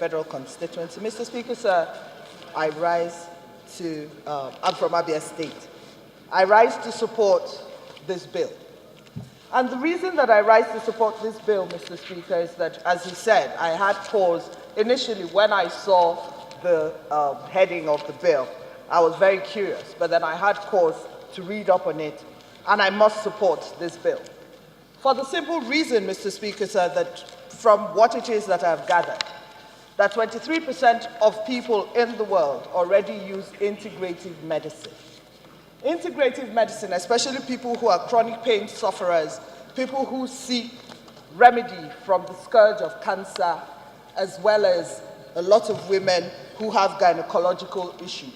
federal constituency. Mr. Speaker, sir, I rise to, I'm from Abia State. I rise to support this bill. And the reason that I rise to support this bill, Mr. Speaker, is that, as he said, I had pause initially when I saw the heading of the bill. I was very curious, but then I had cause to read up on it, and I must support this bill. For the simple reason, Mr. Speaker, sir, that from what it is that I've gathered, that 23% of people in the world already use integrative medicine. Integrative medicine, especially people who are chronic pain sufferers, people who seek remedy from the scourge of cancer, as well as a lot of women who have gynecological issues.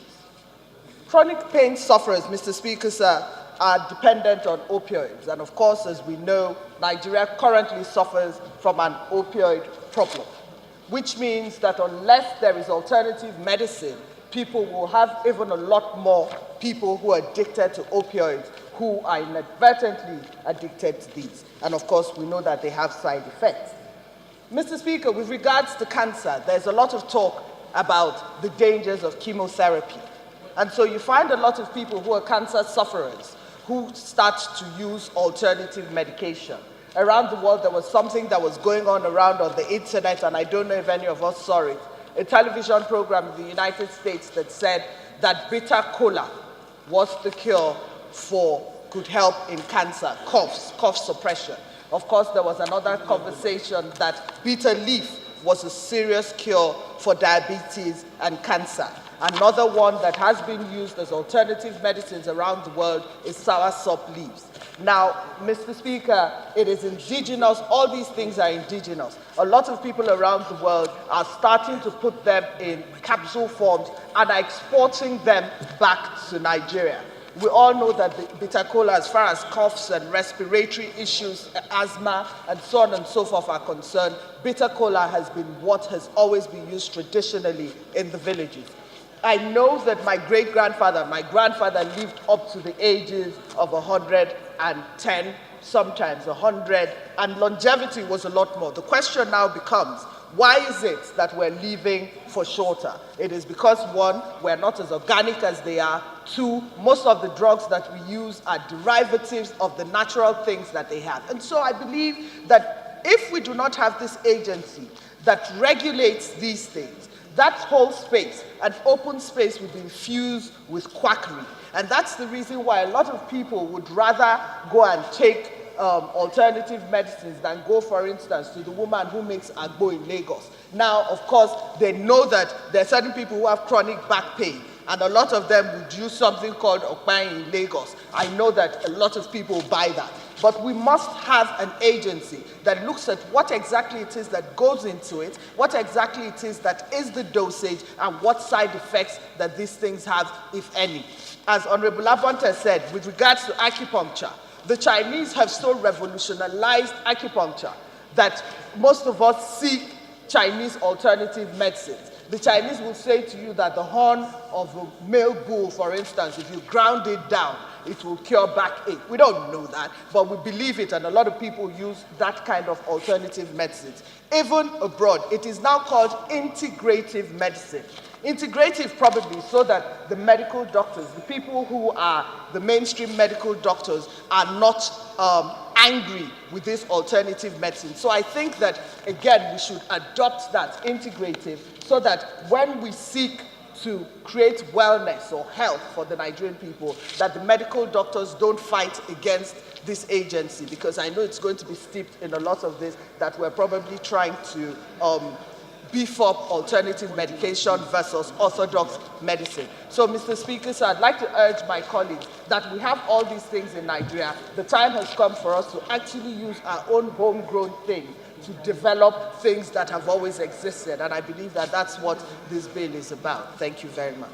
Chronic pain sufferers, Mr. Speaker, sir, are dependent on opioids. And of course, as we know, Nigeria currently suffers from an opioid problem, which means that unless there is alternative medicine, people will have even a lot more people who are addicted to opioids who are inadvertently addicted to these. And of course, we know that they have side effects. Mr. Speaker, with regards to cancer, there's a lot of talk about the dangers of chemotherapy. And so you find a lot of people who are cancer sufferers who start to use alternative medication. Around the world, there was something that was going on around on the internet, and I don't know if any of us saw it, a television program in the United States that said that bitter cola was the cure could help in cancer, cough suppression. Of course, there was another conversation that bitter leaf was a serious cure for diabetes and cancer. Another one that has been used as alternative medicines around the world is soursop leaves. Now, Mr. Speaker, it is indigenous. All these things are indigenous. A lot of people around the world are starting to put them in capsule forms and are exporting them back to Nigeria. We all know that the bitter cola, as far as coughs and respiratory issues, asthma, and so on and so forth are concerned, bitter cola has been what has always been used traditionally in the villages. I know that my great-grandfather, my grandfather lived up to the ages of 110, sometimes 100, and longevity was a lot more. The question now becomes, why is it that we're living for shorter? It is because, one, we're not as organic as they are. Two, most of the drugs that we use are derivatives of the natural things that they have. And so I believe that if we do not have this agency that regulates these things, that whole space, an open space, will be infused with quackery. And that's the reason why a lot of people would rather go and take alternative medicines than go, for instance, to the woman who makes agbo in Lagos. Now, of course, they know that there are certain people who have chronic back pain, and a lot of them would use something called okpai in Lagos. I know that a lot of people buy that. But we must have an agency that looks at what exactly it is that goes into it, what exactly it is that is the dosage, and what side effects that these things have, if any. As Honorable Labonte said, with regards to acupuncture, the Chinese have so revolutionized acupuncture that most of us seek Chinese alternative medicines. The Chinese will say to you that the horn of a male bull, for instance, if you ground it down, it will cure backache. We don't know that, but we believe it, and a lot of people use that kind of alternative medicines. Even abroad, it is now called integrative medicine. Integrative probably so that the medical doctors, the people who are the mainstream medical doctors, are not angry with this alternative medicine. So I think that, again, we should adopt that integrative so that when we seek to create wellness or health for the Nigerian people, that the medical doctors don't fight against this agency, because I know it's going to be steeped in a lot of this, that we're probably trying to beef up alternative medication versus orthodox medicine. So, Mr. Speaker, so I'd like to urge my colleagues that we have all these things in Nigeria. The time has come for us to actually use our own homegrown thing to develop things that have always existed. And I believe that that's what this bill is about. Thank you very much.